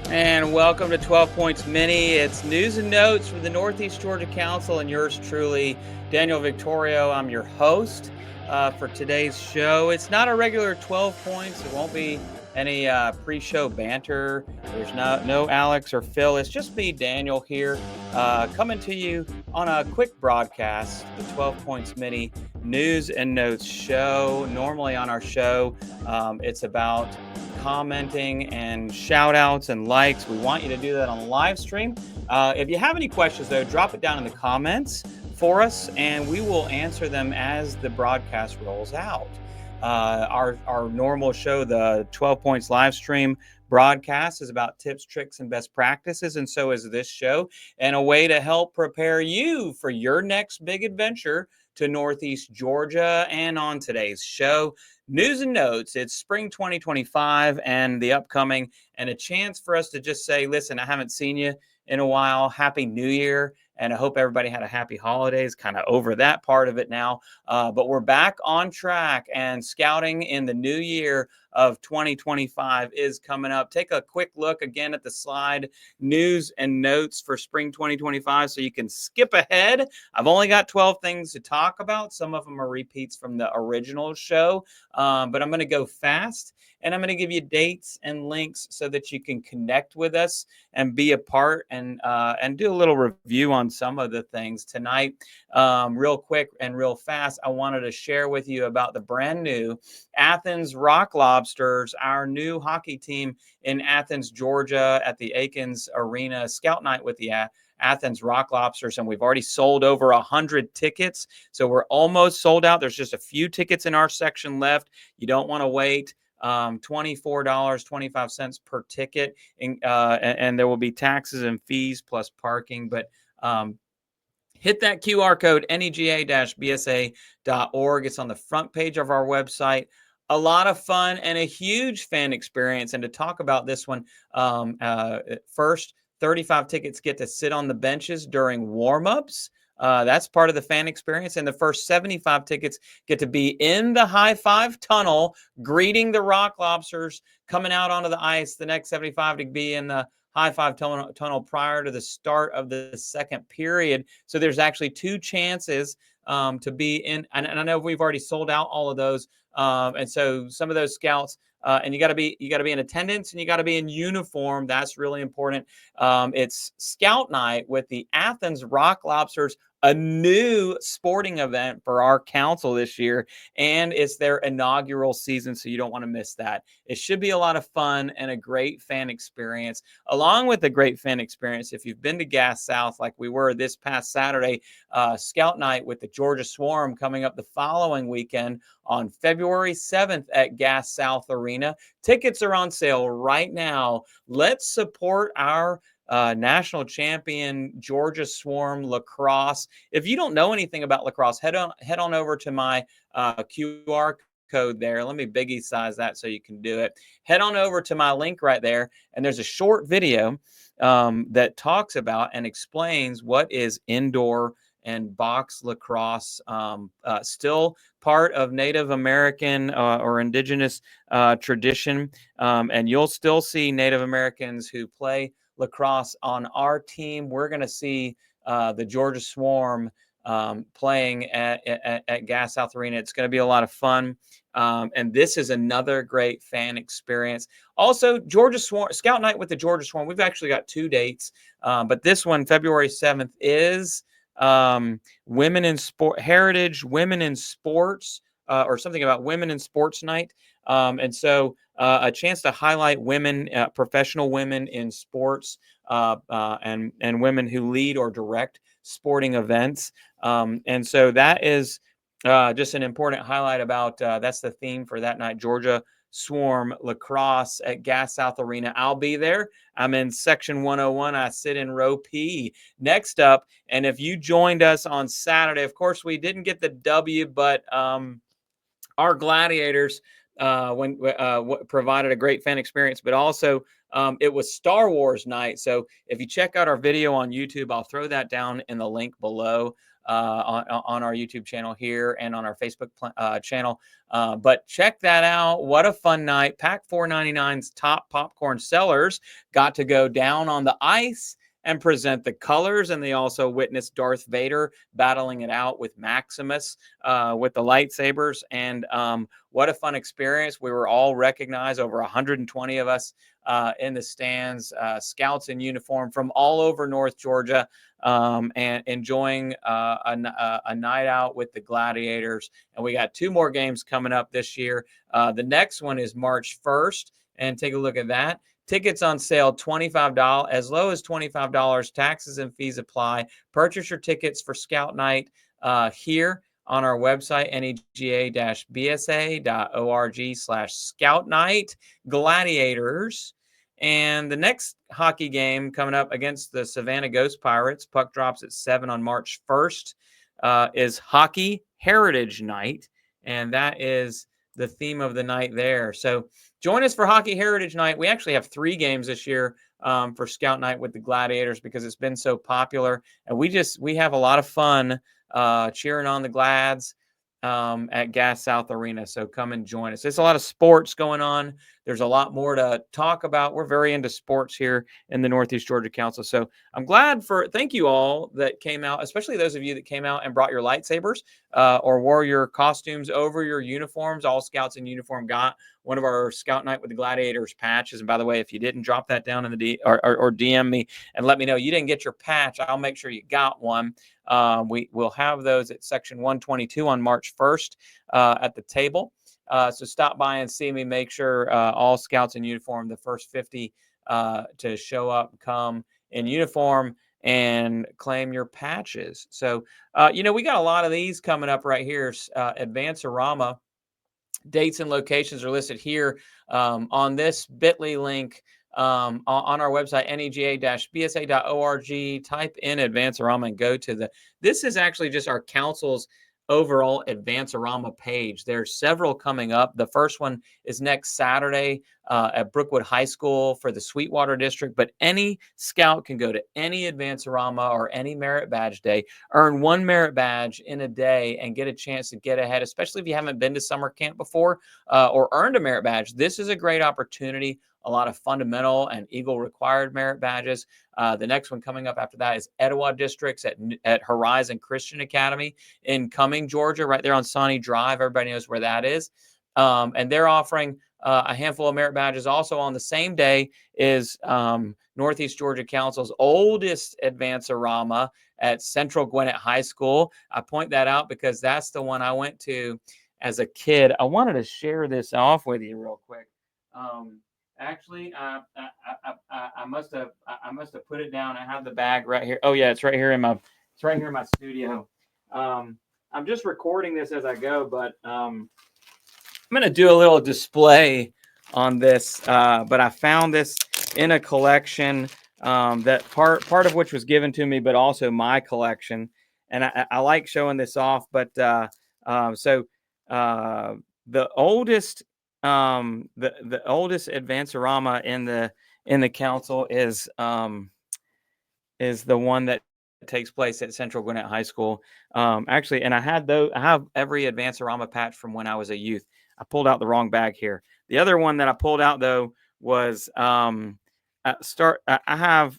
And welcome to 12 Points Mini. It's news and notes from the Northeast Georgia Council and yours truly, Daniel Victorio. I'm your host for today's show. It's not a regular 12 points. It won't be any pre-show banter. There's no Alex or Phil. It's just me, Daniel, here coming to you on a quick broadcast, the 12 Points Mini news and notes show. Normally on our show, it's about commenting and shout outs and likes. We want you to do that on the live stream. If you have any questions, though, drop it down in the comments for us and we will answer them as the broadcast rolls out. Our normal show, the 12 Points live stream broadcast, is about tips, tricks, and best practices. And so is this show, and a way to help prepare you for your next big adventure to Northeast Georgia. And on today's show, news and notes. It's spring 2025 and the upcoming, and a chance for us to just say, listen, I haven't seen you in a while. Happy New Year. And I hope everybody had a happy holidays, kind of over that part of it now. But we're back on track, and scouting in the new year of 2025 is coming up. Take a quick look again at the slide, news and notes for spring 2025, so you can skip ahead. I've only got 12 things to talk about. Some of them are repeats from the original show, but I'm going to go fast. And I'm going to give you dates and links so that you can connect with us and be a part and do a little review on some of the things tonight. Real quick and real fast, I wanted to share with you about the brand new Athens Rock Lobsters, our new hockey team in Athens, Georgia, at the Aikens Arena Scout Night with the Athens Rock Lobsters, and we've already sold over 100 tickets, so we're almost sold out. There's just a few tickets in our section left. You don't want to wait. $24.25 per ticket, and there will be taxes and fees plus parking. But hit that QR code, nega-bsa.org. It's on the front page of our website. A lot of fun and a huge fan experience. And to talk about this one, first, 35 tickets get to sit on the benches during warm-ups. That's part of the fan experience. And the first 75 tickets get to be in the high five tunnel, greeting the Rock Lobsters coming out onto the ice. The next 75 to be in the high five tunnel prior to the start of the second period. So there's actually two chances to be in. And I know we've already sold out all of those. And so some of those scouts, and you got to be in attendance, and you got to be in uniform. That's really important. It's Scout Night with the Athens Rock Lobsters, a new sporting event for our council this year, and it's their inaugural season, so you don't want to miss that. It should be a lot of fun and a great fan experience. Along with the great fan experience, if you've been to Gas South like we were this past Saturday, Scout Night with the Georgia Swarm coming up the following weekend on February 7th at Gas South Arena. Tickets are on sale right now. Let's support our national champion Georgia Swarm lacrosse. If you don't know anything about lacrosse, head on over to my QR code there. Let me biggie size that so you can do it. Head on over to my link right there, and there's a short video that talks about and explains what is indoor and box lacrosse, still part of Native American or indigenous tradition. And you'll still see Native Americans who play lacrosse on our team. We're going to see the Georgia Swarm playing at Gas South Arena. It's going to be a lot of fun. And this is another great fan experience. Also, Georgia Swarm, Scout Night with the Georgia Swarm. We've actually got two dates, but this one, February 7th, is Women in Sport, Heritage Women in Sports, or something about Women in Sports Night. And so a chance to highlight women, professional women in sports, and women who lead or direct sporting events. And so that is just an important highlight about that's the theme for that night, Georgia Swarm lacrosse at Gas South Arena. I'll be there. I'm in section 101. I sit in row P. Next up, and if you joined us on Saturday, of course, we didn't get the W, but our Gladiators provided a great fan experience, but also it was Star Wars night. So if you check out our video on YouTube, I'll throw that down in the link below. on our YouTube channel here and on our Facebook channel. But check that out. What a fun night. Pack 499's top popcorn sellers got to go down on the ice and present the colors, and they also witnessed Darth Vader battling it out with Maximus with the lightsabers. And what a fun experience. We were all recognized, over 120 of us in the stands, scouts in uniform from all over North Georgia, and enjoying a night out with the Gladiators. And we got 2 more games coming up this year. The next one is March 1st, and take a look at that. Tickets on sale, $25, as low as $25. Taxes and fees apply. Purchase your tickets for Scout Night here on our website, nega-bsa.org/Scout Night Gladiators. And the next hockey game coming up against the Savannah Ghost Pirates, puck drops at 7 on March 1st, is Hockey Heritage Night. And that is the theme of the night there. So join us for Hockey Heritage Night. We actually have 3 games this year for Scout Night with the Gladiators because it's been so popular. And we have a lot of fun cheering on the Glads at Gas South Arena. So come and join us. There's a lot of sports going on. There's a lot more to talk about. We're very into sports here in the Northeast Georgia Council. So I'm glad thank you all that came out, especially those of you that came out and brought your lightsabers or wore your costumes over your uniforms. All scouts in uniform got one of our Scout Night with the Gladiators patches. And by the way, if you didn't drop that down in the or DM me and let me know you didn't get your patch, I'll make sure you got one. We will have those at section 122 on March 1st at the table. So stop by and see me. Make sure all scouts in uniform, the first 50 to show up, come in uniform and claim your patches. So, we got a lot of these coming up right here. Advance-A-Rama. Dates and locations are listed here on this bit.ly link on our website, nega-bsa.org. Type in Advance-A-Rama and go to this is actually just our council's overall Advance-A-Rama page. There's several coming up. The first one is next Saturday at Brookwood High School for the Sweetwater District, but any scout can go to any Advance-A-Rama or any merit badge day, earn 1 merit badge in a day and get a chance to get ahead, especially if you haven't been to summer camp before or earned a merit badge. This is a great opportunity. A lot of fundamental and Eagle required merit badges. The next one coming up after that is Etowah Districts at Horizon Christian Academy in Cumming, Georgia, right there on Sawney Drive. Everybody knows where that is. And they're offering a handful of merit badges. Also on the same day is Northeast Georgia Council's oldest Advance-A-Rama at Central Gwinnett High School. I point that out because that's the one I went to as a kid. I wanted to share this off with you real quick. Actually, I must have put it down. I have the bag right here. Oh yeah, it's right here in my studio. I'm just recording this as I go, but I'm gonna do a little display on this. But I found this in a collection that part of which was given to me, but also my collection, and I like showing this off. But the oldest. The oldest Advance-A-Rama in the council is the one that takes place at Central Gwinnett High School. Actually, and I have every Advance-A-Rama patch from when I was a youth. I pulled out the wrong bag here. The other one that I pulled out though was I have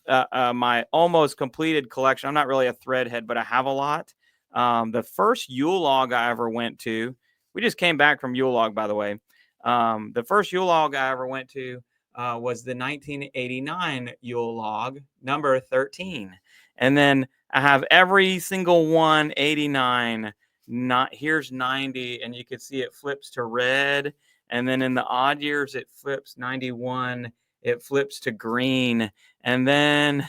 my almost completed collection. I'm not really a threadhead, but I have a lot. The first Yule log I ever went to, we just came back from Yule log, by the way. The first Yule log I ever went to was the 1989 Yule log, number 13. And then I have every single one, 89. Here's 90, and you can see it flips to red. And then in the odd years, it flips 91. It flips to green. And then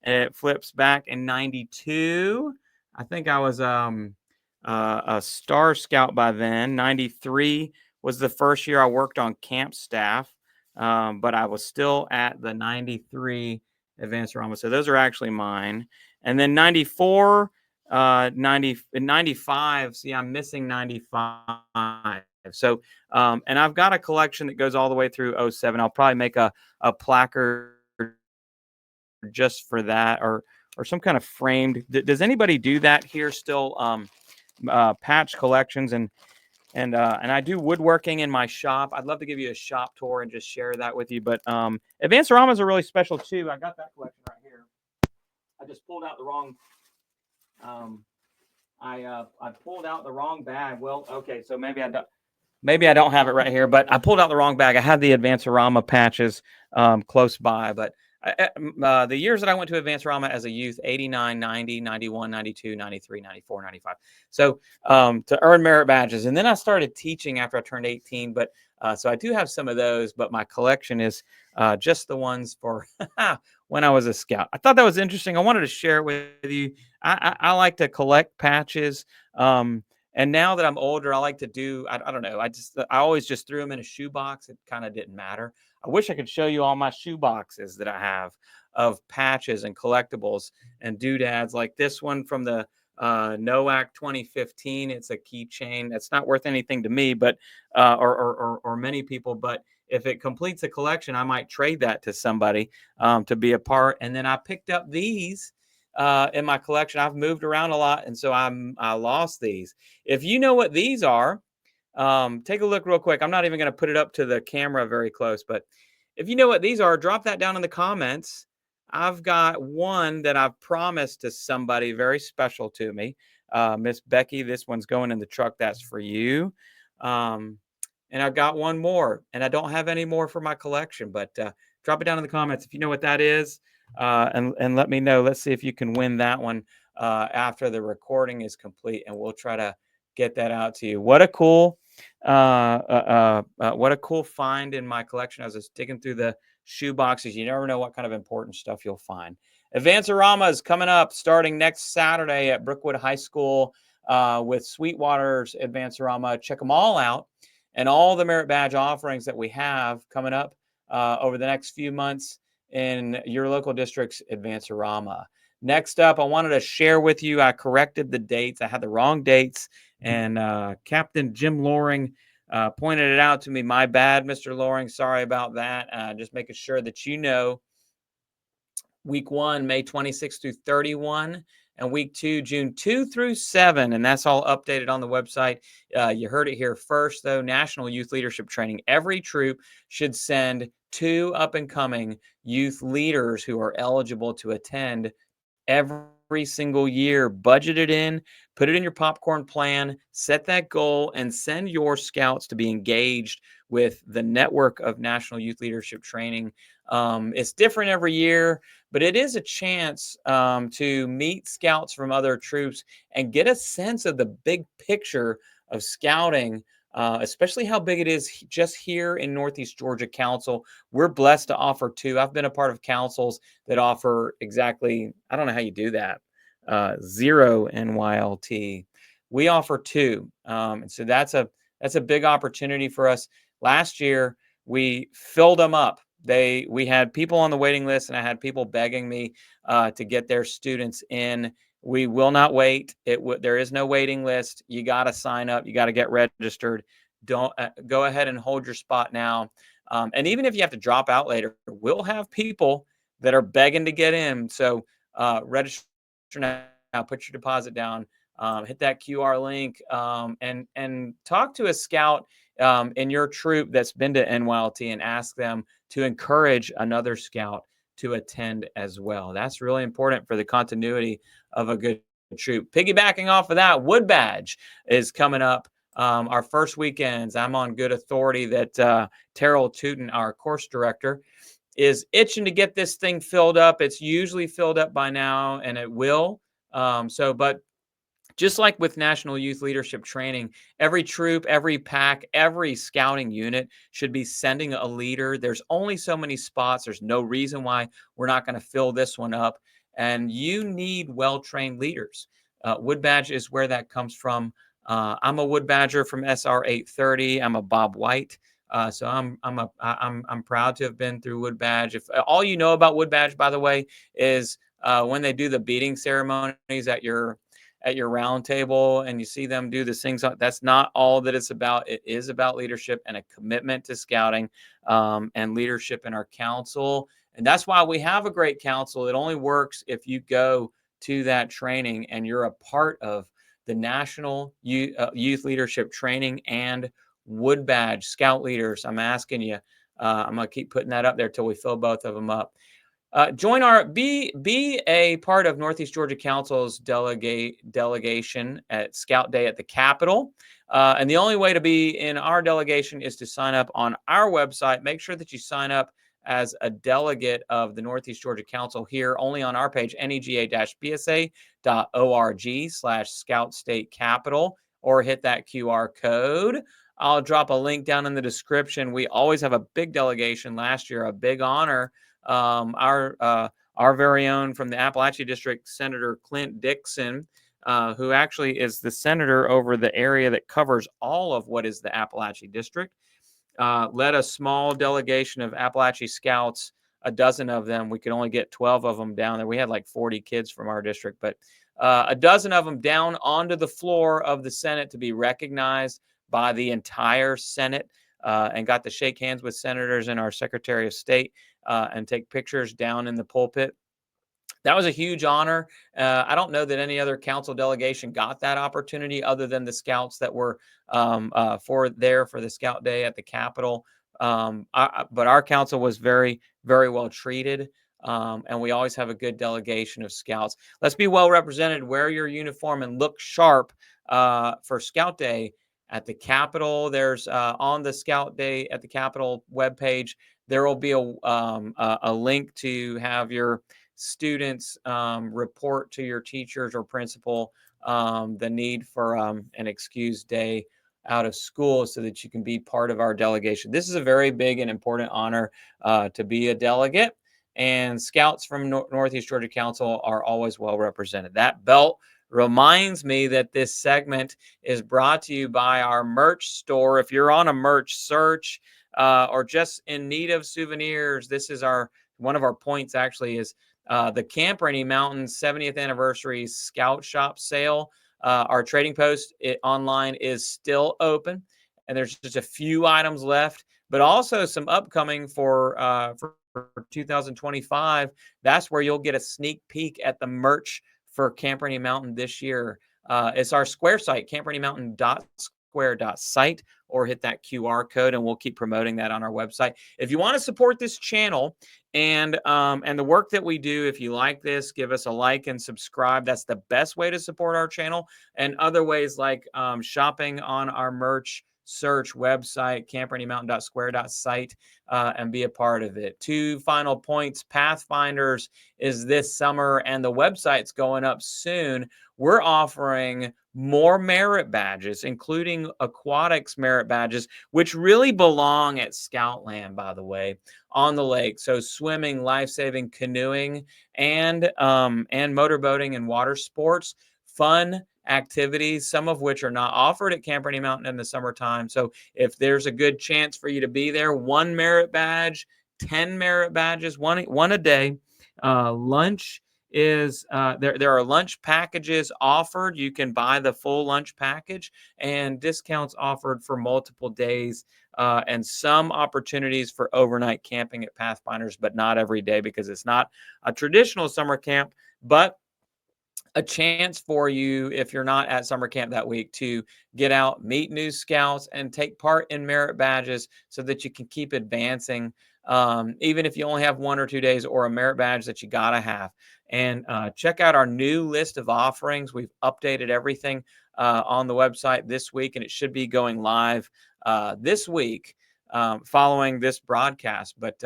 it flips back in 92. I think I was a Star Scout by then. 93 was the first year I worked on camp staff, but I was still at the 93 Advance-A-Rama. So those are actually mine. And then 94, 95. See, I'm missing 95. So, and I've got a collection that goes all the way through 07. I'll probably make a placard just for that, or or some kind of framed. Does anybody do that here still? Patch collections, and I do woodworking in my shop. I'd love to give you a shop tour and just share that with you. But Advanced-Aramas are really special too. I got that collection right here. I just pulled out the wrong. Um, I pulled out the wrong bag. Well, okay, so maybe I don't have it right here, but I pulled out the wrong bag. I had the Advance-Arama patches close by, but the years that I went to Advance-Arama as a youth, 89, 90, 91, 92, 93, 94, 95. So to earn merit badges. And then I started teaching after I turned 18, but so I do have some of those, but my collection is just the ones for when I was a scout. I thought that was interesting. I wanted to share it with you. I like to collect patches. And now that I'm older, I like to do, I don't know. I always just threw them in a shoebox. It kind of didn't matter. I wish I could show you all my shoe boxes that I have of patches and collectibles and doodads, like this one from the NOAC 2015. It's a keychain. That's not worth anything to me, but or many people. But if it completes a collection, I might trade that to somebody to be a part. And then I picked up these in my collection. I've moved around a lot, and so I lost these. If you know what these are, take a look real quick. I'm not even going to put it up to the camera very close, but if you know what these are, drop that down in the comments. I've got one that I've promised to somebody very special to me. Miss Becky, this one's going in the truck. That's for you. And I've got one more, and I don't have any more for my collection, but drop it down in the comments if you know what that is, and let me know. Let's see if you can win that one after the recording is complete, and we'll try to get that out to you. What a cool find in my collection. As I was digging through the shoe boxes, you never know what kind of important stuff you'll find. Advance-Arama is coming up starting next Saturday at Brookwood High School with Sweetwater's Advance-Arama. Check them all out, and all the merit badge offerings that we have coming up over the next few months in your local district's Advance-Arama. Next up, I wanted to share with you, I corrected the dates. I had the wrong dates, and Captain Jim Loring pointed it out to me. My bad, Mr. Loring. Sorry about that. Just making sure that you know. Week 1, May 26th through 31, and week 2, June 2 through 7, and that's all updated on the website. You heard it here first, though. National Youth Leadership Training. Every troop should send 2 up-and-coming youth leaders who are eligible to attend every single year. Budget it in, put it in your popcorn plan, set that goal, and send your scouts to be engaged with the network of National Youth Leadership Training. It's different every year, but it is a chance to meet scouts from other troops and get a sense of the big picture of scouting, especially how big it is just here in Northeast Georgia Council. We're blessed to offer 2. I've been a part of councils that offer exactly, I don't know how you do that, 0 NYLT. We offer 2. And so that's a big opportunity for us. Last year, we filled them up. We had people on the waiting list, and I had people begging me to get their students in. We will not wait. There is no waiting list. You got to sign up. You got to get registered. Don't go ahead and hold your spot now. And even if you have to drop out later, we'll have people that are begging to get in. So register now. Put your deposit down. Hit that QR link and talk to a scout in your troop that's been to NYLT and ask them to encourage another scout to attend as well. That's really important for the continuity of a good troop. Piggybacking off of that, Wood Badge is coming up. Our first weekends. I'm on good authority that Terrell Tootin, our course director, is itching to get this thing filled up. It's usually filled up by now, and it will. But just like with National Youth Leadership Training, every troop, every pack, every scouting unit should be sending a leader. There's only so many spots. There's no reason why we're not going to fill this one up. And you need well-trained leaders. Wood Badge is where that comes from. I'm a Wood Badger from SR 830. I'm a Bob White. So I'm proud to have been through Wood Badge. If all you know about Wood Badge, by the way, is when they do the beating ceremonies at your round table and you see them do the things, that's not all that it's about. It is about leadership and a commitment to scouting and leadership in our council And that's why we have a great council. It only works if you go to that training and you're a part of the National Youth Leadership Training and Wood Badge Scout Leaders. I'm asking you. I'm going to keep putting that up there till we fill both of them up. Join our be a part of Northeast Georgia Council's delegation at Scout Day at the Capitol. And the only way to be in our delegation is to sign up on our website. Make sure that you sign up as a delegate of the Northeast Georgia Council here only on our page, nega-bsa.org/Scout State Capitol, or hit that QR code. I'll drop a link down in the description. We always have a big delegation. Last year, a big honor. Our very own from the Appalachia District, Senator Clint Dixon, who actually is the senator over the area that covers all of what is the Appalachia District, led a small delegation of Appalachia Scouts, a dozen of them. We could only get 12 of them down there. We had like 40 kids from our district, but a dozen of them down onto the floor of the Senate to be recognized by the entire Senate, and got to shake hands with senators and our Secretary of State, and take pictures down in the pulpit. That was a huge honor. I don't know that any other council delegation got that opportunity other than the scouts that were for the Scout Day at the Capitol. But our council was very, very well treated. And we always have a good delegation of scouts. Let's be well represented. Wear your uniform and look sharp for Scout Day at the Capitol. There's on the Scout Day at the Capitol webpage, there will be a link to have your students report to your teachers or principal the need for an excused day out of school so that you can be part of our delegation. This is a very big and important honor to be a delegate, and scouts from Northeast Georgia Council are always well represented. That belt reminds me that this segment is brought to you by our merch store. If you're on a merch search or just in need of souvenirs, this is one of our points actually is the Camp Rainy Mountains 70th anniversary Scout Shop sale. Our trading post online is still open, and there's just a few items left, but also some upcoming for 2025. That's where you'll get a sneak peek at the merch for Camp Rainy Mountain this year. It's our Square site, camprainymountain.square.site, or hit that QR code, and we'll keep promoting that on our website. If you want to support this channel and the work that we do, if you like this, give us a like and subscribe. That's the best way to support our channel. And other ways like shopping on our merch search website, camprainymountain.square.site, and be a part of it. 2 final points. Pathfinders is this summer, and the website's going up soon. We're offering more merit badges, including aquatics merit badges, which really belong at Scoutland, by the way, on the lake. So swimming, life-saving, canoeing, and motorboating and water sports. Fun activities, some of which are not offered at Camp Rainy Mountain in the summertime. So if there's a good chance for you to be there, 1 merit badge, 10 merit badges, one a day. Lunch is there are lunch packages offered. You can buy the full lunch package, and discounts offered for multiple days, and some opportunities for overnight camping at Pathfinders, but not every day because it's not a traditional summer camp, but a chance for you, if you're not at summer camp that week, to get out, meet new scouts, and take part in merit badges so that you can keep advancing, even if you only have 1 or 2 days or a merit badge that you gotta have. And check out our new list of offerings. We've updated everything on the website this week, and it should be going live this week following this broadcast. But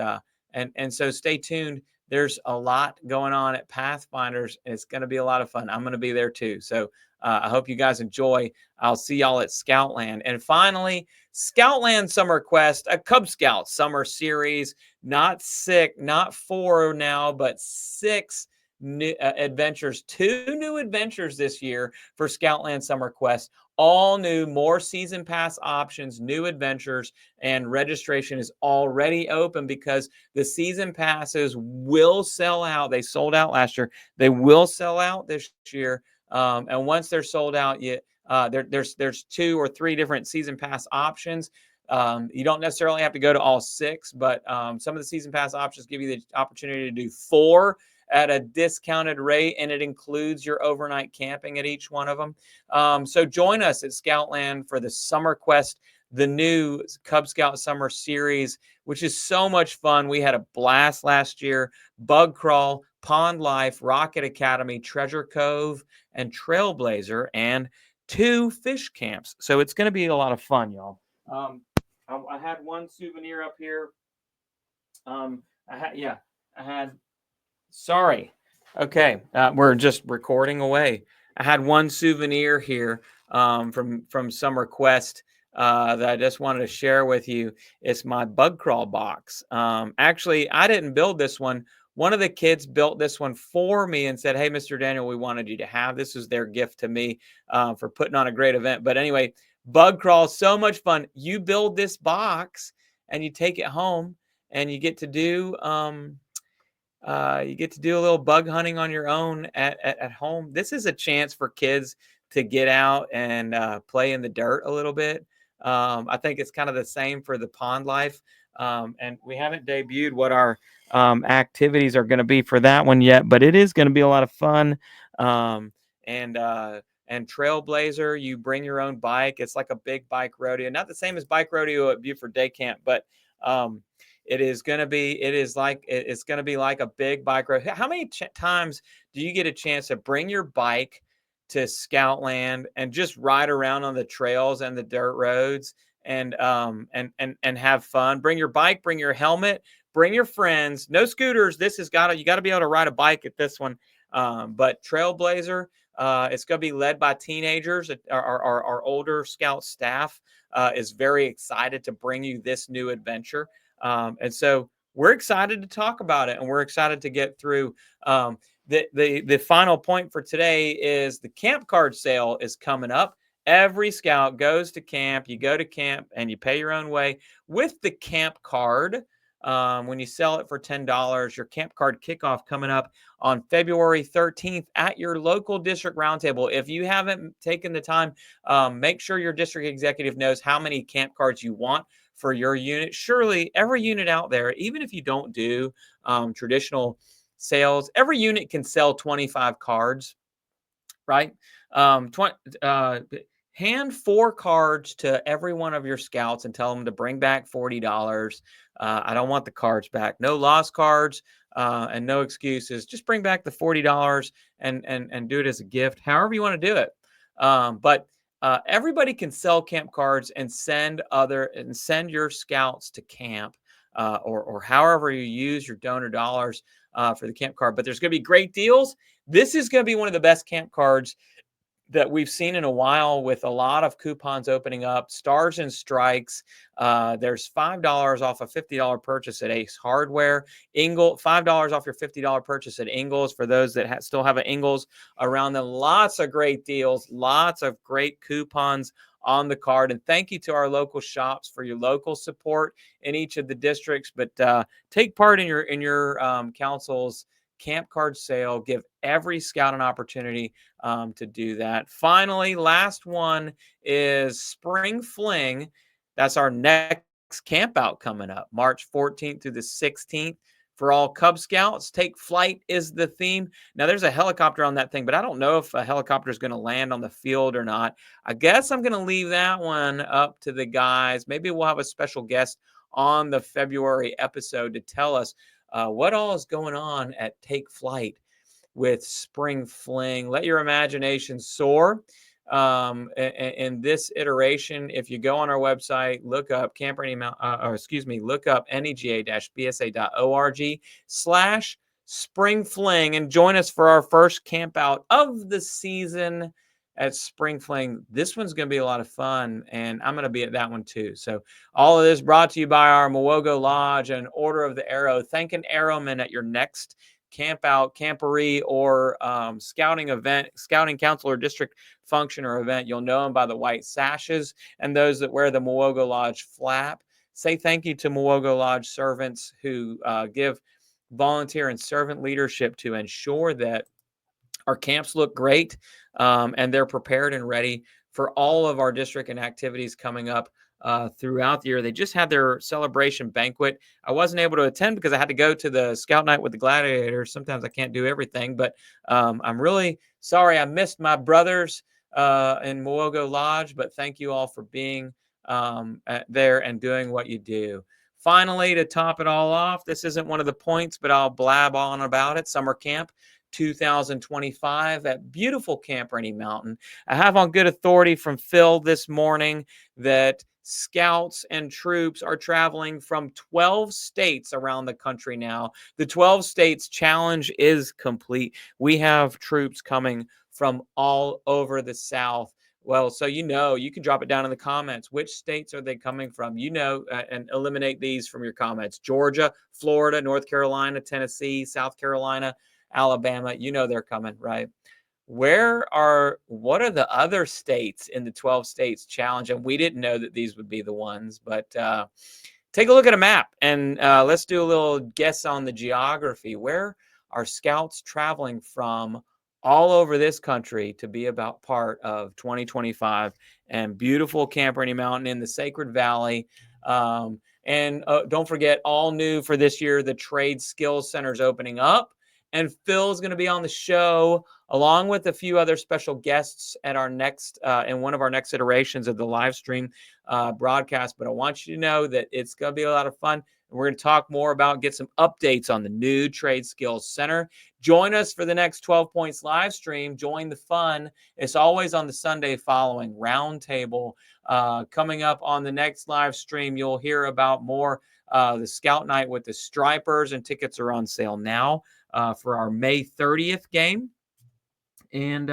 and so stay tuned. There's a lot going on at Pathfinders, and it's going to be a lot of fun. I'm going to be there too. So I hope you guys enjoy. I'll see y'all at Scoutland. And finally, Scoutland Summer Quest, a Cub Scout summer series. Not 4 now, but 6 new adventures. 2 new adventures this year for Scoutland Summer Quest. All new, more season pass options, new adventures, and registration is already open because the season passes will sell out. They sold out last year. They will sell out this year. And once they're sold out, there's 2 or 3 different season pass options. You don't necessarily have to go to all 6, but some of the season pass options give you the opportunity to do 4 at a discounted rate, and it includes your overnight camping at each one of them. So join us at Scoutland for the Summer Quest, the new Cub Scout Summer Series, which is so much fun. We had a blast last year. Bug Crawl, Pond Life, Rocket Academy, Treasure Cove, and Trailblazer, and 2 fish camps. So it's going to be a lot of fun, y'all. I had one souvenir up here. I had. Sorry. Okay, we're just recording away. I had one souvenir here from Summer Quest that I just wanted to share with you. It's my bug crawl box. Actually, I didn't build this one. One of the kids built this one for me and said, "Hey, Mr. Daniel, we wanted you to have this." Was their gift to me for putting on a great event. But anyway, bug crawl, so much fun. You build this box and you take it home and you get to do a little bug hunting on your own at home. This is a chance for kids to get out and play in the dirt a little bit. I think it's kind of the same for the pond life. And we haven't debuted what our activities are going to be for that one yet, but it is going to be a lot of fun. Um, and and Trailblazer, you bring your own bike. It's like a big bike rodeo, not the same as bike rodeo at Buford Day Camp, but um, it's going to be like a big bike ride. How many times do you get a chance to bring your bike to Scoutland and just ride around on the trails and the dirt roads and have fun? Bring your bike, bring your helmet, bring your friends. No scooters. You got to be able to ride a bike at this one. But Trailblazer, it's going to be led by teenagers. Our older Scout staff is very excited to bring you this new adventure. And so we're excited to talk about it, and we're excited to get through. The final point for today is the camp card sale is coming up. Every scout goes to camp. You go to camp and you pay your own way with the camp card. When you sell it for $10, your camp card kickoff coming up on February 13th at your local district roundtable. If you haven't taken the time, make sure your district executive knows how many camp cards you want for your unit. Surely every unit out there, even if you don't do traditional sales, every unit can sell 25 cards, right? 20, hand 4 cards to every one of your scouts and tell them to bring back $40. I don't want the cards back. No lost cards and no excuses. Just bring back the $40 and do it as a gift, however you want to do it. But everybody can sell camp cards and send your scouts to camp, or however you use your donor dollars for the camp card. But there's going to be great deals. This is going to be one of the best camp cards that we've seen in a while, with a lot of coupons opening up. Stars and Strikes. There's $5 off a $50 purchase at Ace Hardware. $5 off your $50 purchase at Ingles for those that still have an Ingles around them. Lots of great deals, lots of great coupons on the card. And thank you to our local shops for your local support in each of the districts. But take part in your council's camp card sale. Give every scout an opportunity to do that. Finally, last one is Spring Fling. That's our next camp out coming up, March 14th through the 16th. For all Cub Scouts, Take Flight is the theme. Now, there's a helicopter on that thing, but I don't know if a helicopter is going to land on the field or not. I guess I'm going to leave that one up to the guys. Maybe we'll have a special guest on the February episode to tell us what all is going on at Take Flight with Spring Fling. Let your imagination soar. In this iteration, if you go on our website, look up look up nega-bsa.org/Spring Fling and join us for our first camp out of the season at Spring Fling. This one's going to be a lot of fun, and I'm going to be at that one too. So all of this brought to you by our Mwogo Lodge and Order of the Arrow. Thank an arrowman at your next camp out, camporee, or scouting event, scouting council or district function or event. You'll know them by the white sashes and those that wear the Mwogo Lodge flap. Say thank you to Mwogo Lodge servants who give volunteer and servant leadership to ensure that our camps look great and they're prepared and ready for all of our district and activities coming up throughout the year. They just had their celebration banquet. I wasn't able to attend because I had to go to the Scout Night with the Gladiators. Sometimes I can't do everything, but I'm really sorry I missed my brothers in Mowogo Lodge, but thank you all for being there and doing what you do. Finally, to top it all off, this isn't one of the points, but I'll blab on about it. Summer Camp 2025 at beautiful Camp Rainy Mountain. I have on good authority from Phil this morning that scouts and troops are traveling from 12 states around the country now. The 12 states challenge is complete. We have troops coming from all over the South. Well, so you can drop it down in the comments. Which states are they coming from? And eliminate these from your comments. Georgia, Florida, North Carolina, Tennessee, South Carolina, Alabama. They're coming, right? What are the other states in the 12 states challenge? And we didn't know that these would be the ones, but take a look at a map and let's do a little guess on the geography. Where are scouts traveling from all over this country to be about part of 2025 and beautiful Camp Rainy Mountain in the Sacred Valley? And don't forget, all new for this year, the Trade Skills Center is opening up. And Phil's going to be on the show along with a few other special guests at our next in one of our next iterations of the live stream broadcast. But I want you to know that it's going to be a lot of fun. And we're going to talk more about, get some updates on the new Trade Skills Center. Join us for the next 12 Points live stream. Join the fun. It's always on the Sunday following Roundtable. Coming up on the next live stream, you'll hear about more the Scout Night with the Stripers, and tickets are on sale now for our May 30th game. And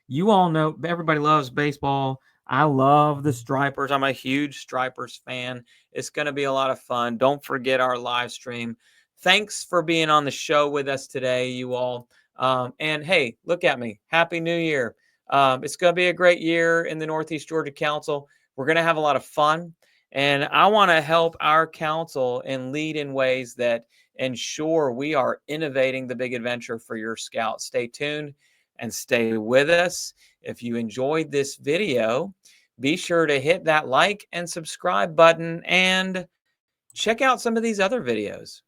you all know everybody loves baseball. I love the Stripers. I'm a huge Stripers fan. It's going to be a lot of fun. Don't forget our live stream. Thanks for being on the show with us today, you all. And hey, look at me. Happy New Year. It's going to be a great year in the Northeast Georgia Council. We're going to have a lot of fun. And I want to help our council and lead in ways that ensure we are innovating the big adventure for your scouts. Stay tuned and stay with us. If you enjoyed this video, be sure to hit that like and subscribe button and check out some of these other videos.